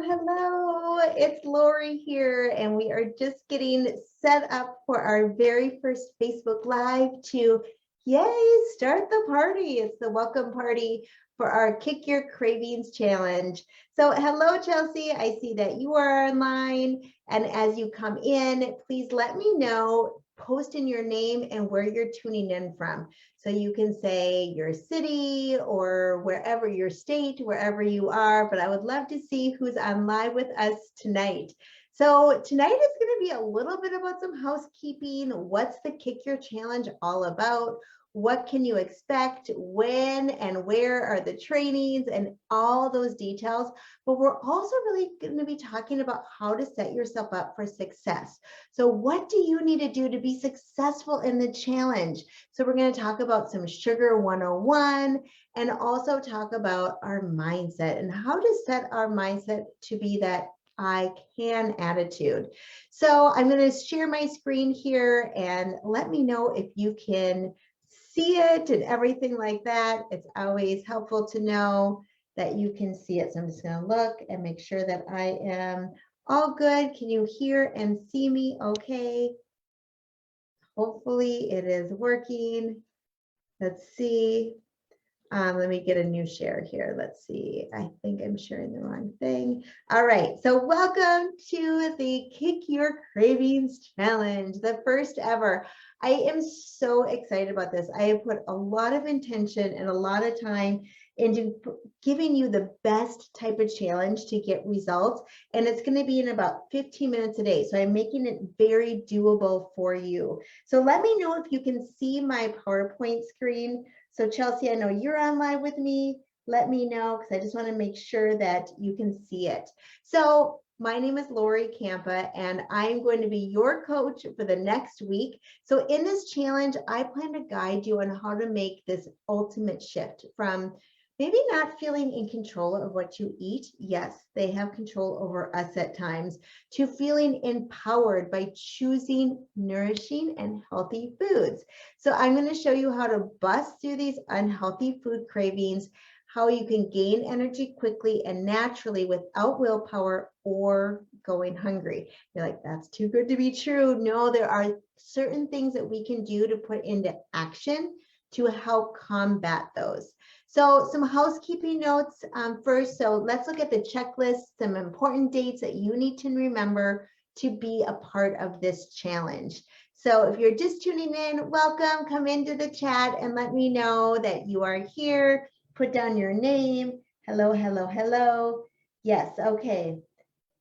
hello. It's Lori here, and we are just getting set up for our very first Facebook Live to, yay, start the party. It's the welcome party for our Kick Your Cravings challenge. So hello, Chelsea. I see that you are online, and as you come in, please let me know, post in your name and where you're tuning in from. So you can say your city or wherever, your state, wherever you are, but I would love to see who's on live with us tonight. So tonight is going to be a little bit about some housekeeping. What's the Kick Your Challenge all about? What can you expect? When and where are the trainings and all those details? But we're also really going to be talking about how to set yourself up for success. So what do you need to do to be successful in the challenge? So we're going to talk about some Sugar 101 and also talk about our mindset and how to set our mindset to be that I can attitude. So I'm going to share my screen here and let me know if you can see it and everything like that. It's always helpful to know that you can see it. So I'm just going to look and make sure that I am all good. Can you hear and see me okay? Hopefully it is working. Let's see. Let me get a new share here. Let's see. I think I'm sharing the wrong thing. All right. So welcome to the Kick Your Cravings Challenge, the first ever. I am so excited about this. I have put a lot of intention and a lot of time into giving you the best type of challenge to get results. And it's going to be in about 15 minutes a day. So I'm making it very doable for you. So let me know if you can see my PowerPoint screen. So Chelsea, I know you're on live with me. Let me know because I just want to make sure that you can see it. So my name is Lori Kampa, and I'm going to be your coach for the next week. So in this challenge, I plan to guide you on how to make this ultimate shift from maybe not feeling in control of what you eat. Yes, they have control over us at times, to feeling empowered by choosing nourishing and healthy foods. So I'm going to show you how to bust through these unhealthy food cravings, how you can gain energy quickly and naturally without willpower or going hungry. You're like, that's too good to be true. No, there are certain things that we can do to put into action to help combat those. So some housekeeping notes first. So let's look at the checklist, some important dates that you need to remember to be a part of this challenge. So if you're just tuning in, welcome, come into the chat and let me know that you are here. Put down your name. Hello, hello, hello. Yes, okay.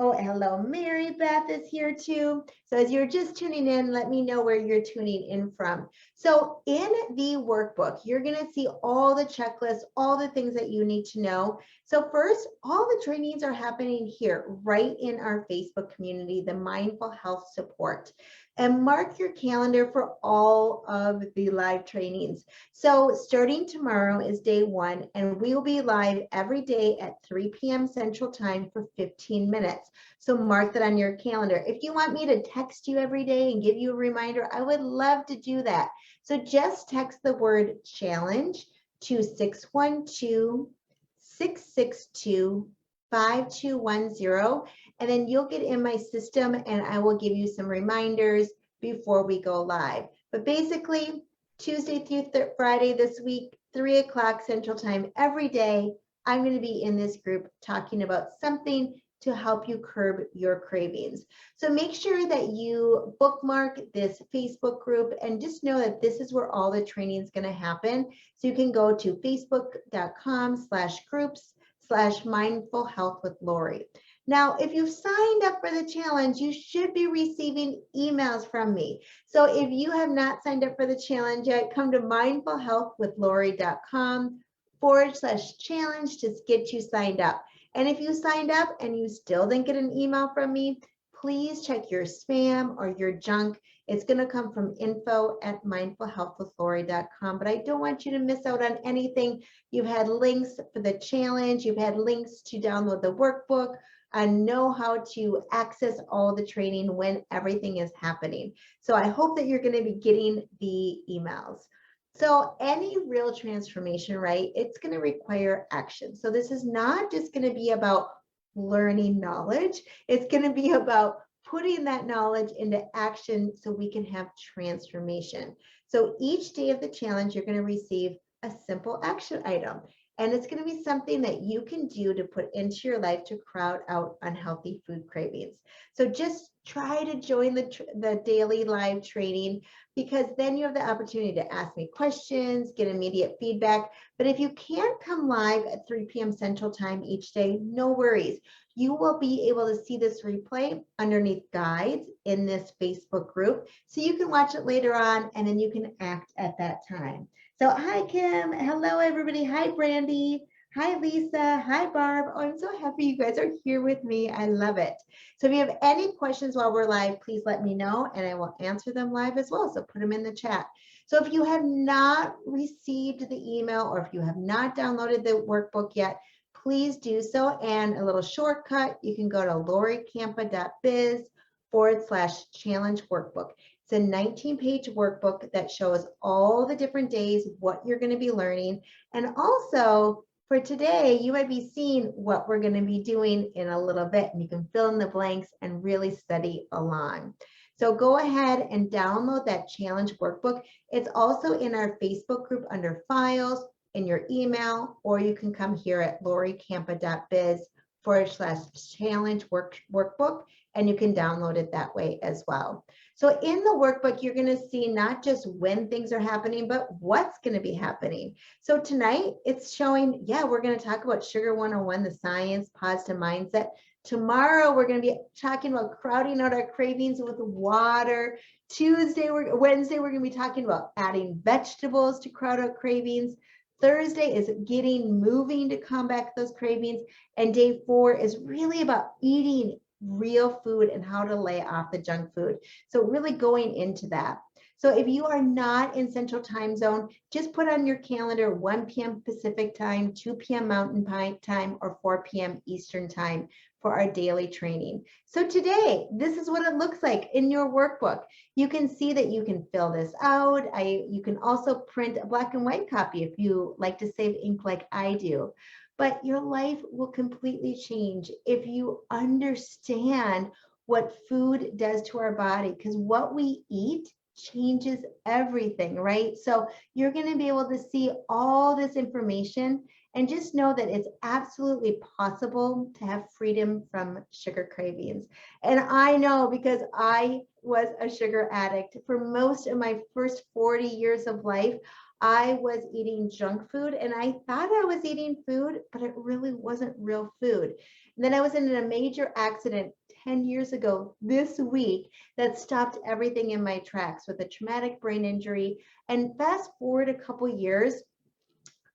Oh, hello, Mary Beth is here too. So as you're just tuning in, let me know where you're tuning in from. So in the workbook, you're gonna see all the checklists, all the things that you need to know. So first, all the trainings are happening here, right in our Facebook community, the Mindful Health Support. And mark your calendar for all of the live trainings. So starting tomorrow is day 1, and we will be live every day at 3 p.m. Central Time for 15 minutes. So mark that on your calendar. If you want me to text you every day and give you a reminder, I would love to do that. So just text the word challenge to 612-662-5210, and then you'll get in my system and I will give you some reminders before we go live. But basically, Tuesday through Friday this week, 3 o'clock Central Time every day, I'm going to be in this group talking about something to help you curb your cravings. So make sure that you bookmark this Facebook group and just know that this is where all the training is going to happen. So you can go to facebook.com/groups/mindful health with Lori. Now, if you've signed up for the challenge, you should be receiving emails from me. So if you have not signed up for the challenge yet, come to mindfulhealthwithlori.com/challenge to get you signed up. And if you signed up and you still didn't get an email from me, please check your spam or your junk. It's going to come from info@mindfulhealthwithlori.com. But I don't want you to miss out on anything. You've had links for the challenge. You've had links to download the workbook and know how to access all the training when everything is happening. So I hope that you're going to be getting the emails. So any real transformation, right, it's going to require action. So this is not just going to be about learning knowledge. It's going to be about putting that knowledge into action so we can have transformation. So each day of the challenge, you're going to receive a simple action item. And it's going to be something that you can do to put into your life to crowd out unhealthy food cravings. So just try to join the daily live training, because then you have the opportunity to ask me questions, get immediate feedback. But if you can't come live at 3 p.m. Central Time each day, no worries. You will be able to see this replay underneath guides in this Facebook group. So you can watch it later on, and then you can act at that time. So hi, Kim. Hello, everybody. Hi, Brandy. Hi, Lisa. Hi, Barb. Oh, I'm so happy you guys are here with me. I love it. So if you have any questions while we're live, please let me know, and I will answer them live as well. So put them in the chat. So if you have not received the email, or if you have not downloaded the workbook yet, please do so. And a little shortcut, you can go to lorikampa.biz/challenge workbook. It's a 19-page workbook that shows all the different days, what you're going to be learning. And also for today, you might be seeing what we're going to be doing in a little bit, and you can fill in the blanks and really study along. So go ahead and download that challenge workbook. It's also in our Facebook group under files, in your email, or you can come here at lorikampa.biz/challenge workbook, and you can download it that way as well. So in the workbook, you're going to see not just when things are happening, but what's going to be happening. So tonight it's showing, we're going to talk about Sugar 101, the science, positive mindset. Tomorrow, we're going to be talking about crowding out our cravings with water. Wednesday, we're going to be talking about adding vegetables to crowd out cravings. Thursday is getting moving to combat those cravings. And day 4 is really about eating real food and how to lay off the junk food. So really going into that. So if you are not in Central Time Zone, just put on your calendar 1 p.m. Pacific Time, 2 p.m. Mountain Time, or 4 p.m. Eastern Time for our daily training. So today, this is what it looks like in your workbook. You can see that you can fill this out. You can also print a black and white copy if you like to save ink like I do. But your life will completely change if you understand what food does to our body, because what we eat changes everything, right? So you're going to be able to see all this information and just know that it's absolutely possible to have freedom from sugar cravings. And I know, because I was a sugar addict for most of my first 40 years of life. I was eating junk food, and I thought I was eating food, but it really wasn't real food. And then I was in a major accident 10 years ago this week that stopped everything in my tracks with a traumatic brain injury. And fast forward a couple years,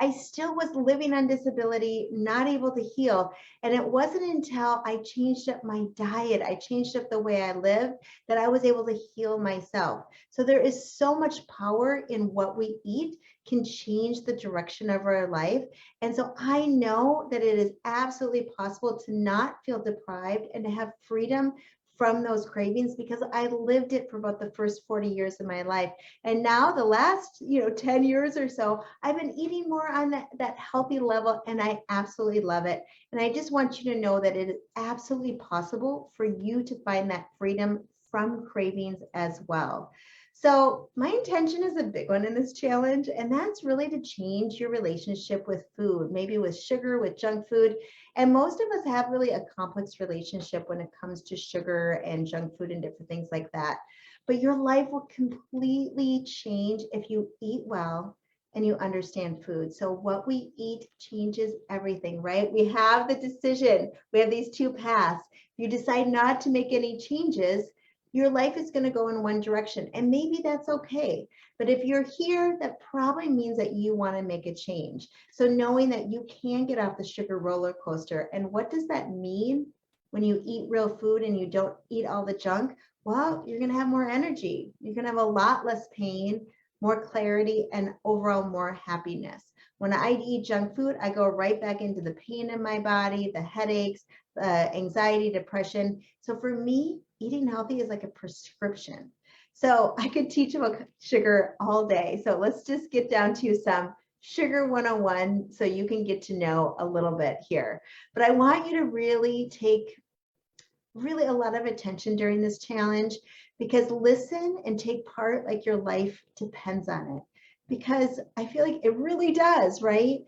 I still was living on disability, not able to heal. And it wasn't until I changed up my diet, I changed up the way I lived, that I was able to heal myself. So there is so much power in what we eat can change the direction of our life. And so I know that it is absolutely possible to not feel deprived and to have freedom from those cravings, because I lived it for about the first 40 years of my life. And now the last 10 years or so, I've been eating more on that healthy level, and I absolutely love it. And I just want you to know that it is absolutely possible for you to find that freedom from cravings as well. So my intention is a big one in this challenge, and that's really to change your relationship with food, maybe with sugar, with junk food. And most of us have really a complex relationship when it comes to sugar and junk food and different things like that. But your life will completely change if you eat well and you understand food. So what we eat changes everything, right? We have the decision. We have these two paths. If you decide not to make any changes, your life is going to go in one direction, and maybe that's okay. But if you're here, that probably means that you want to make a change. So knowing that you can get off the sugar roller coaster. And what does that mean when you eat real food and you don't eat all the junk? Well, you're going to have more energy. You're going to have a lot less pain, more clarity, and overall more happiness. When I eat junk food, I go right back into the pain in my body, the headaches, anxiety, depression. So for me, eating healthy is like a prescription. So I could teach about sugar all day. So let's just get down to some Sugar 101 so you can get to know a little bit here. But I want you to really take a lot of attention during this challenge, because listen and take part like your life depends on it. Because I feel like it really does, right?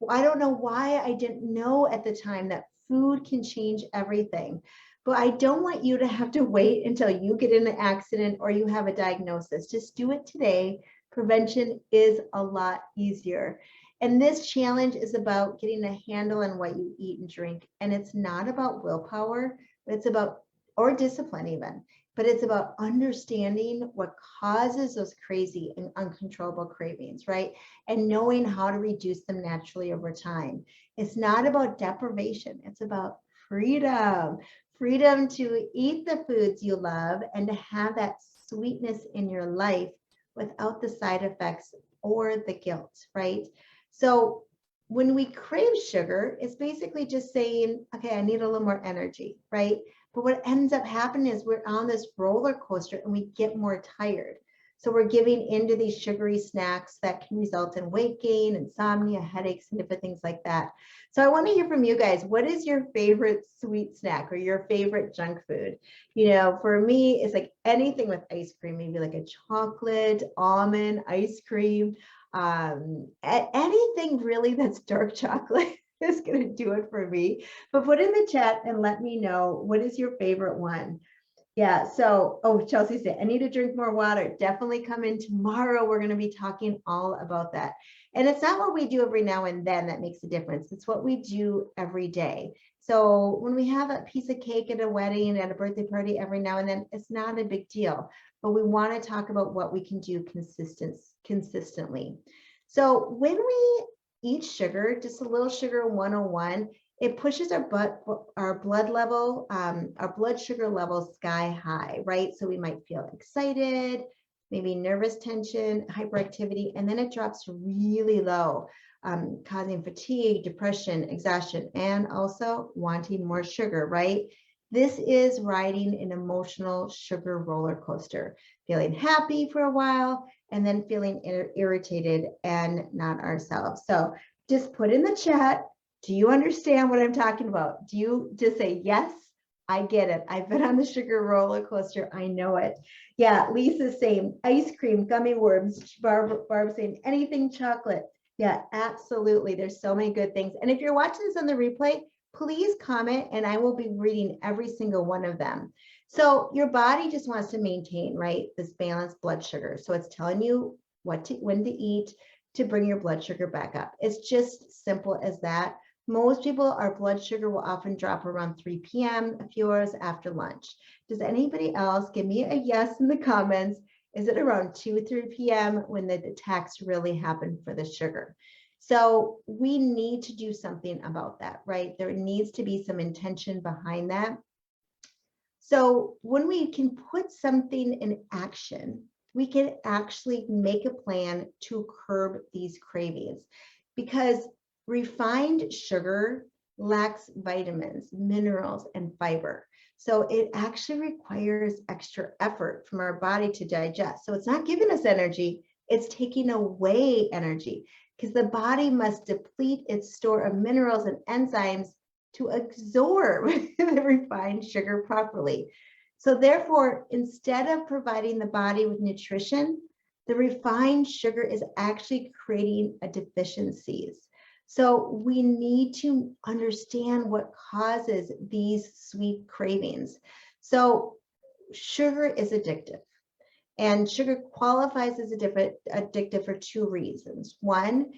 I don't know why I didn't know at the time that food can change everything. But I don't want you to have to wait until you get in an accident or you have a diagnosis. Just do it today. Prevention is a lot easier. And this challenge is about getting a handle on what you eat and drink. And it's not about willpower, but it's about, or discipline even, but it's about understanding what causes those crazy and uncontrollable cravings, right? And knowing how to reduce them naturally over time. It's not about deprivation. It's about freedom. Freedom to eat the foods you love and to have that sweetness in your life without the side effects or the guilt, right? So when we crave sugar, it's basically just saying, okay, I need a little more energy, right? But what ends up happening is we're on this roller coaster and we get more tired. So we're giving into these sugary snacks that can result in weight gain, insomnia, headaches, and different things like that. So I want to hear from you guys. What is your favorite sweet snack or your favorite junk food? You know, for me, it's like anything with ice cream, maybe like a chocolate, almond ice cream, anything really that's dark chocolate is going to do it for me. But put in the chat and let me know, what is your favorite one? Yeah, so, oh, Chelsea said, I need to drink more water. Definitely come in tomorrow. We're going to be talking all about that. And it's not what we do every now and then that makes a difference. It's what we do every day. So when we have a piece of cake at a wedding, at a birthday party every now and then, it's not a big deal. But we want to talk about what we can do consistently. So when we eat sugar, just a little sugar 101, it pushes our blood level, our blood sugar levels sky high, right? So we might feel excited, maybe nervous tension, hyperactivity, and then it drops really low, causing fatigue, depression, exhaustion, and also wanting more sugar, right? This is riding an emotional sugar roller coaster, feeling happy for a while and then feeling irritated and not ourselves. So just put in the chat, do you understand what I'm talking about? Do you just say, yes, I get it. I've been on the sugar roller coaster. I know it. Yeah, Lisa's saying ice cream, gummy worms. Barb saying anything chocolate. Yeah, absolutely. There's so many good things. And if you're watching this on the replay, please comment and I will be reading every single one of them. So your body just wants to maintain, right, this balanced blood sugar. So it's telling you when to eat to bring your blood sugar back up. It's just simple as that. Most people, our blood sugar will often drop around 3 p.m., a few hours after lunch. Does anybody else give me a yes in the comments? Is it around 2 or 3 p.m. when the attacks really happen for the sugar? So we need to do something about that, right? There needs to be some intention behind that. So when we can put something in action, we can actually make a plan to curb these cravings, because refined sugar lacks vitamins, minerals, and fiber. So it actually requires extra effort from our body to digest. So it's not giving us energy, it's taking away energy, because the body must deplete its store of minerals and enzymes to absorb the refined sugar properly. So therefore, instead of providing the body with nutrition, the refined sugar is actually creating a deficiencies. So we need to understand what causes these sweet cravings. So sugar is addictive, and sugar qualifies as addictive for two reasons. One,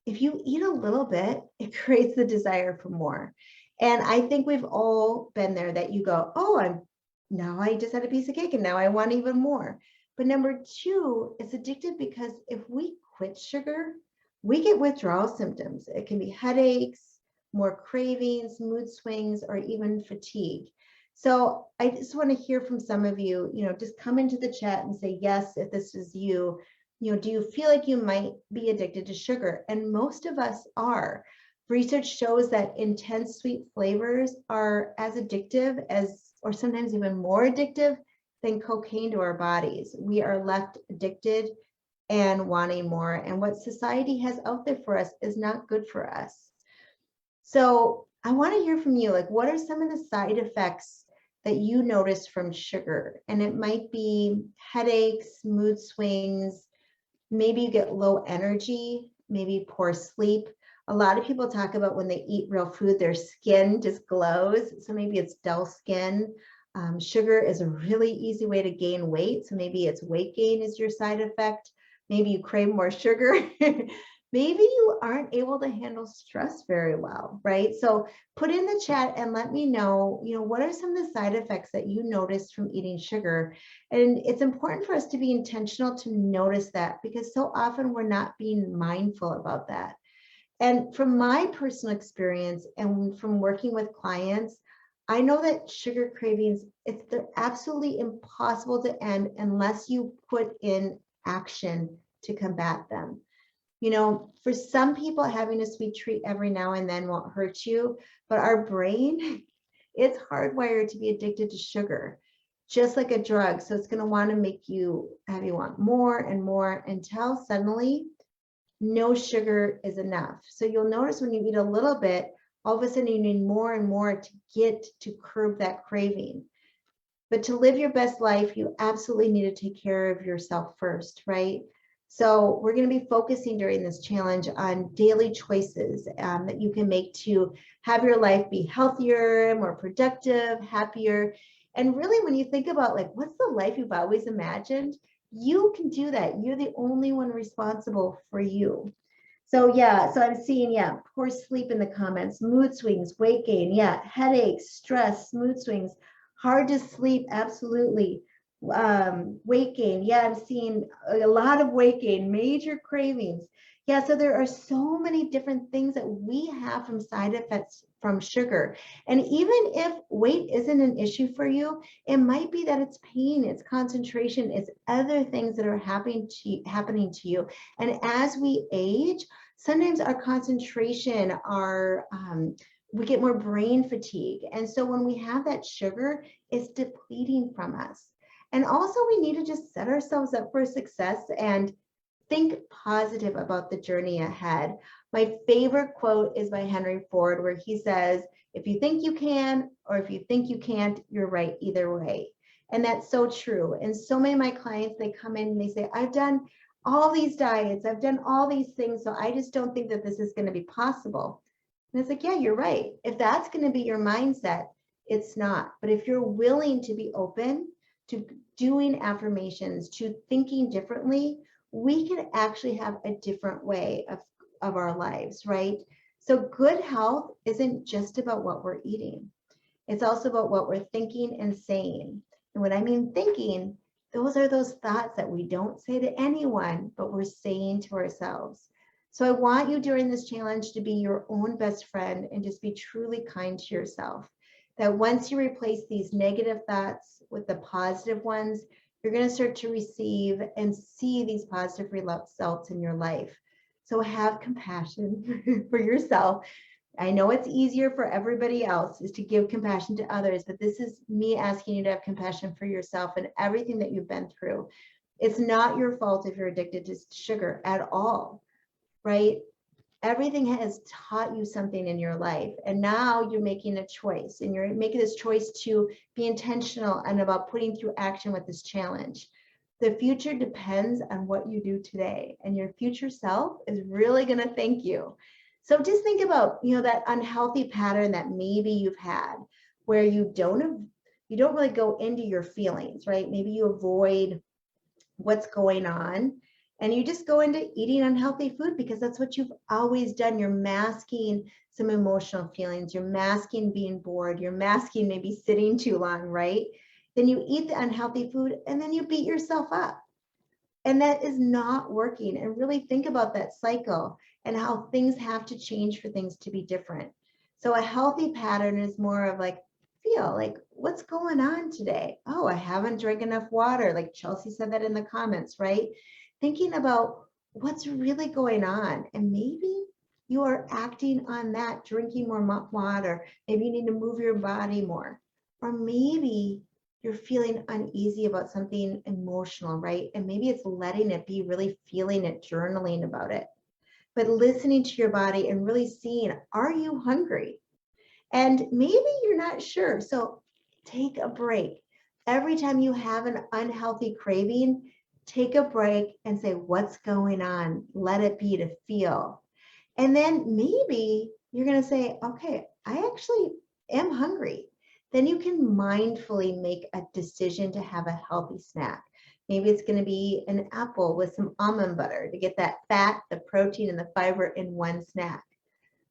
if you eat a little bit, it creates the desire for more. And I think we've all been there, that you go, oh, now I just had a piece of cake and now I want even more. But number two, it's addictive because if we quit sugar, we get withdrawal symptoms. It can be headaches, more cravings, mood swings, or even fatigue. So I just want to hear from some of you, just come into the chat and say, yes, if this is you, do you feel like you might be addicted to sugar? And most of us are. Research shows that intense sweet flavors are as addictive as, or sometimes even more addictive than cocaine to our bodies. We are left addicted and wanting more. And what society has out there for us is not good for us. So I want to hear from you. Like, what are some of the side effects that you notice from sugar? And it might be headaches, mood swings, maybe you get low energy, maybe poor sleep. A lot of people talk about when they eat real food, their skin just glows. So maybe it's dull skin. Sugar is a really easy way to gain weight. So maybe it's weight gain is your side effect. Maybe you crave more sugar. Maybe you aren't able to handle stress very well, right? So put in the chat and let me know, what are some of the side effects that you noticed from eating sugar? And it's important for us to be intentional to notice that, because so often we're not being mindful about that. And from my personal experience and from working with clients, I know that sugar cravings, they're absolutely impossible to end unless you put in action to combat them. For some people, having a sweet treat every now and then won't hurt you, but our brain, it's hardwired to be addicted to sugar, just like a drug. So it's going to want to have you want more and more until suddenly no sugar is enough. So you'll notice when you eat a little bit, all of a sudden you need more and more to get to curb that craving. But to live your best life, you absolutely need to take care of yourself first, right? So we're going to be focusing during this challenge on daily choices that you can make to have your life be healthier, more productive, happier. And really, when you think about what's the life you've always imagined, you can do that. You're the only one responsible for you. So so I'm seeing, poor sleep in the comments, mood swings, weight gain, headaches, stress, mood swings, hard to sleep, absolutely. Weight gain, I'm seeing a lot of weight gain, major cravings. So there are so many different things that we have from side effects from sugar. And even if weight isn't an issue for you, it might be that it's pain, it's concentration, it's other things that are happening to you. And as we age, sometimes our concentration, we get more brain fatigue. And so when we have that sugar, it's depleting from us. And also we need to just set ourselves up for success and think positive about the journey ahead. My favorite quote is by Henry Ford, where he says, if you think you can, or if you think you can't, you're right either way. And that's so true. And so many of my clients, they come in and they say, I've done all these diets, I've done all these things, so I just don't think that this is going to be possible. And it's like, you're right. If that's going to be your mindset, it's not. But if you're willing to be open to doing affirmations, to thinking differently, we can actually have a different way of our lives, right? So good health isn't just about what we're eating. It's also about what we're thinking and saying. And when I mean thinking, those are those thoughts that we don't say to anyone, but we're saying to ourselves. So I want you during this challenge to be your own best friend and just be truly kind to yourself. That once you replace these negative thoughts with the positive ones, you're going to start to receive and see these positive results in your life. So have compassion for yourself. I know it's easier for everybody else is to give compassion to others, but this is me asking you to have compassion for yourself and everything that you've been through. It's not your fault if you're addicted to sugar at all, right? Everything has taught you something in your life, and now you're making a choice, and you're making this choice to be intentional and about putting through action with this challenge. The future depends on what you do today, and your future self is really going to thank you. So just think about, that unhealthy pattern that maybe you've had where you don't really go into your feelings, right? Maybe you avoid what's going on and you just go into eating unhealthy food because that's what you've always done. You're masking some emotional feelings. You're masking being bored. You're masking maybe sitting too long, right? Then you eat the unhealthy food and then you beat yourself up. And that is not working. And really think about that cycle and how things have to change for things to be different. So a healthy pattern is more of feel like, what's going on today? Oh, I haven't drank enough water. Like Chelsea said that in the comments, right? Thinking about what's really going on. And maybe you are acting on that, drinking more water. Maybe you need to move your body more. Or maybe you're feeling uneasy about something emotional, right? And maybe it's letting it be, really feeling it, journaling about it, but listening to your body and really seeing, are you hungry? And maybe you're not sure. So take a break. Every time you have an unhealthy craving, take a break and say, what's going on? Let it be to feel. And then maybe you're going to say, okay, I actually am hungry. Then you can mindfully make a decision to have a healthy snack. Maybe it's going to be an apple with some almond butter to get that fat, the protein, and the fiber in one snack.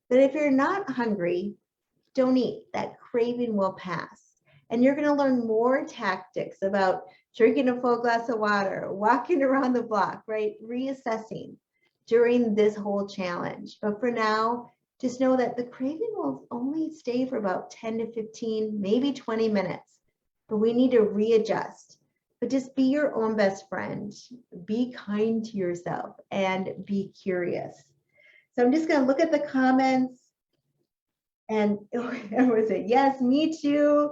But if you're not hungry, don't eat. That craving will pass. And you're going to learn more tactics about drinking a full glass of water, walking around the block, right? Reassessing during this whole challenge. But for now, just know that the craving will only stay for about 10 to 15, maybe 20 minutes. But we need to readjust. But just be your own best friend. Be kind to yourself and be curious. So I'm just going to look at the comments. And everyone said, yes, me too.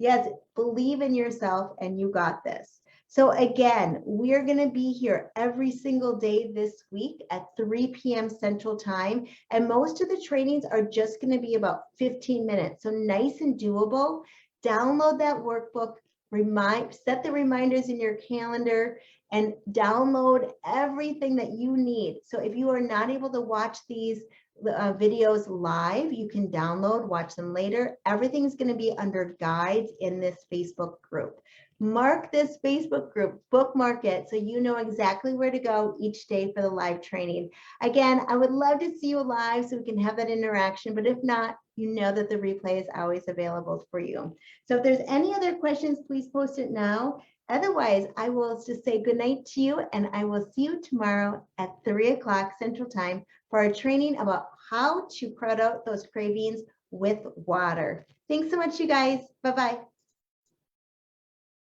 Yes, believe in yourself and you got this. So again, we're going to be here every single day this week at 3 p.m. Central Time. And most of the trainings are just going to be about 15 minutes. So nice and doable. Download that workbook, set the reminders in your calendar, and download everything that you need. So if you are not able to watch these videos live, you can download, watch them later. Everything's going to be under guides in this Facebook group. Mark this Facebook group, bookmark it, so you know exactly where to go each day for the live training. Again, I would love to see you live so we can have that interaction, but if not, you know that the replay is always available for you. So if there's any other questions, please post it now. Otherwise, I will just say good night to you, and I will see you tomorrow at 3 o'clock Central Time for our training about how to crowd out those cravings with water. Thanks so much, you guys. Bye-bye.